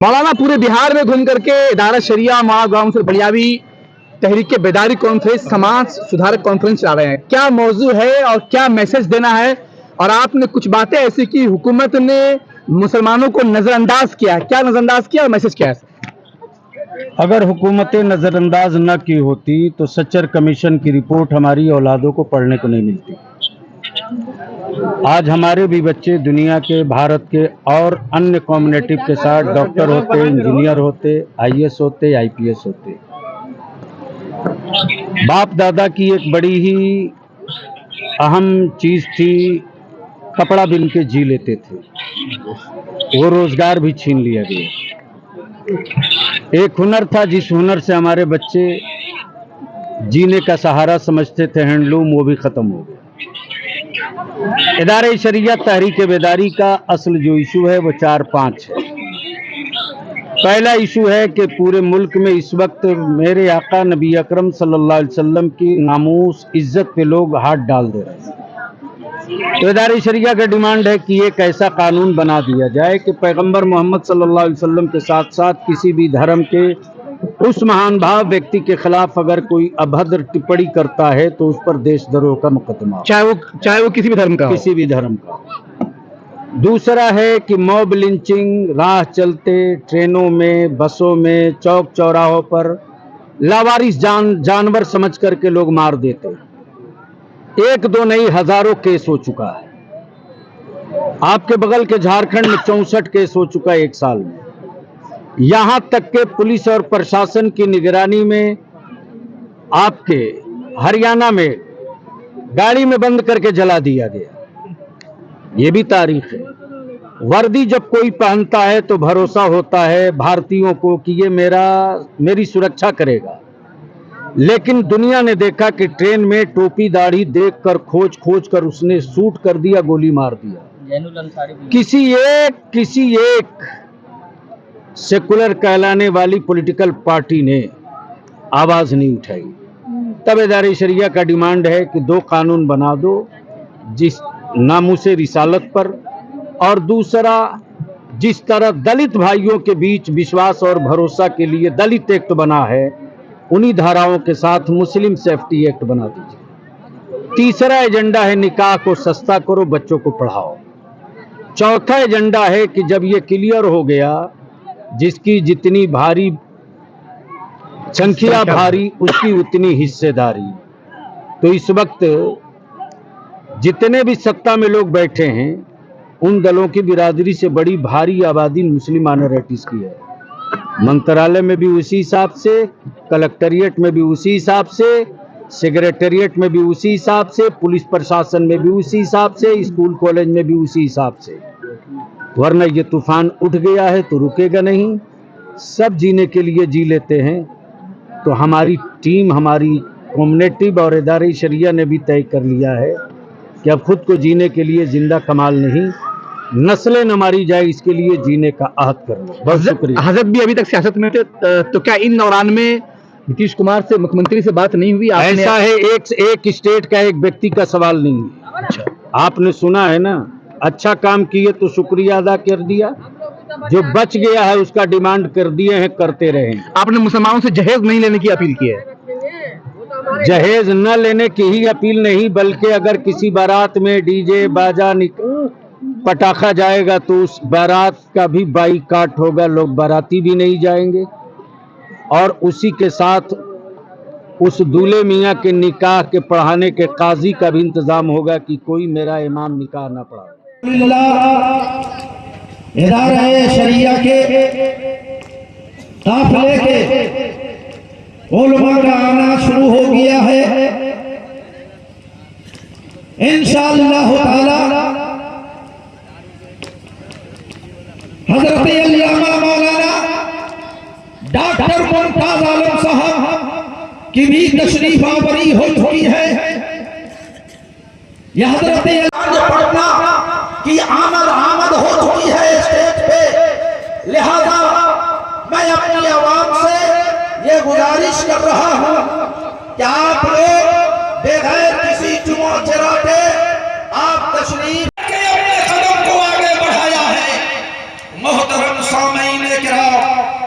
मौलाना पूरे बिहार में घूम करके इदारा शरिया गांव से बलियावी तहरीक बेदारी कॉन्फ्रेंस समाज सुधारक कॉन्फ्रेंस चला रहे हैं। क्या मौजू है और क्या मैसेज देना है? और आपने कुछ बातें ऐसी की, हुकूमत ने मुसलमानों को नजरअंदाज किया, क्या नजरअंदाज किया और मैसेज क्या है? अगर हुकूमतें नज़रअंदाज न की होती तो सच्चर कमीशन की रिपोर्ट हमारी औलादों को पढ़ने को नहीं मिलती। आज हमारे भी बच्चे दुनिया के, भारत के और अन्य कम्युनिटी के साथ डॉक्टर होते, इंजीनियर होते, आईएएस होते, आईपीएस होते। बाप दादा की एक बड़ी ही अहम चीज थी, कपड़ा बिन के जी लेते थे, वो रोजगार भी छीन लिया गया। एक हुनर था, जिस हुनर से हमारे बच्चे जीने का सहारा समझते थे, हैंडलूम, वो भी खत्म हो गया। इदारे शरिया तहरीक बेदारी का असल जो इशू है वो 4-5 है। पहला इशू है कि पूरे मुल्क में इस वक्त मेरे आका नबी अकरम सल्लल्लाहु अलैहि वसल्लम की नामूस इज्जत पे लोग हाथ डाल दे रहे हैं। तो इदारे शरिया का डिमांड है कि एक ऐसा कानून बना दिया जाए कि पैगंबर मोहम्मद सल्लल्लाहु अलैहि वसल्लम के साथ साथ किसी भी धर्म के उस महान भाव व्यक्ति के खिलाफ अगर कोई अभद्र टिप्पणी करता है तो उस पर देशद्रोह का मुकदमा, चाहे वो किसी भी धर्म का, किसी भी धर्म का। दूसरा है कि मॉब लिंचिंग, राह चलते, ट्रेनों में, बसों में, चौक चौराहों पर लावारिस जानवर समझ करके लोग मार देते। एक दो नहीं, हजारों केस हो चुका है। आपके बगल के झारखंड में 64 केस हो चुका है एक साल में। यहां तक के पुलिस और प्रशासन की निगरानी में आपके हरियाणा में गाड़ी में बंद करके जला दिया गया। ये भी तारीख है। वर्दी जब कोई पहनता है तो भरोसा होता है भारतीयों को कि ये मेरी सुरक्षा करेगा, लेकिन दुनिया ने देखा कि ट्रेन में टोपी दाढ़ी देखकर खोज कर उसने शूट कर दिया, गोली मार दिया। किसी एक सेकुलर कहलाने वाली पॉलिटिकल पार्टी ने आवाज नहीं उठाई। तब इदारे शरिया का डिमांड है कि 2 कानून बना दो, जिस नामूसे रिसालत पर, और दूसरा जिस तरह दलित भाइयों के बीच विश्वास और भरोसा के लिए दलित एक्ट बना है, उन्हीं धाराओं के साथ मुस्लिम सेफ्टी एक्ट बना दीजिए। तीसरा एजेंडा है निकाह को सस्ता करो, बच्चों को पढ़ाओ। चौथा एजेंडा है कि जब ये क्लियर हो गया, जिसकी जितनी भारी संख्या भारी उसकी उतनी हिस्सेदारी। तो इस वक्त जितने भी सत्ता में लोग बैठे हैं, उन दलों की बिरादरी से बड़ी भारी आबादी मुस्लिम माइनॉरिटीज की है। मंत्रालय में भी उसी हिसाब से, कलेक्टेरिएट में भी उसी हिसाब से, सेक्रेटेरिएट में भी उसी हिसाब से, पुलिस प्रशासन में भी उसी हिसाब से, स्कूल कॉलेज में भी उसी हिसाब से। वरना ये तूफान उठ गया है तो रुकेगा नहीं। सब जीने के लिए जी लेते हैं। तो हमारी टीम, हमारी कम्युनिटी और इदारे शरिया ने भी तय कर लिया है कि अब खुद को जीने के लिए जिंदा कमाल नहीं, नस्लें न मारी जाए, इसके लिए जीने का अहद करना। बहुत शुक्रिया। हजरत भी अभी तक सियासत में थे, तो क्या इन दौरान में नीतीश कुमार से, मुख्यमंत्री से बात नहीं हुई? ऐसा है, एक स्टेट का एक व्यक्ति का सवाल नहीं है। अच्छा, आपने सुना है ना, अच्छा काम किए तो शुक्रिया अदा कर दिया, जो बच गया है उसका डिमांड कर दिए हैं, करते रहे। आपने मुसलमानों से जहेज नहीं लेने की अपील की है? जहेज न लेने की ही अपील नहीं, बल्कि अगर किसी बारात में डीजे बाजा पटाखा जाएगा तो उस बारात का भी बाइकाट होगा, लोग बाराती भी नहीं जाएंगे। और उसी के साथ उस दूल्हे मियाँ के निकाह के पढ़ाने के काजी का भी इंतजाम होगा कि कोई मेरा इमाम निकाह ना पढ़ा। इदारे शरिया के काफिले के उलमा का आना शुरू हो गया है। इंशाअल्लाह ताला हजरत अल्लामा मौलाना डॉक्टर मुमताज आलम साहब की भी तशरीफ आवरी हो चुकी है। यह हजरत पटना की आमद हो चुकी है स्टेज पे। लिहाजा मैं अपनी आवाम से ये गुजारिश कर रहा हूं कि आप लोग बगैर किसी चुमौचरा के आप तशरीफ के अपने कदम को आगे बढ़ाया है। मोहतरम सामईन किराम, है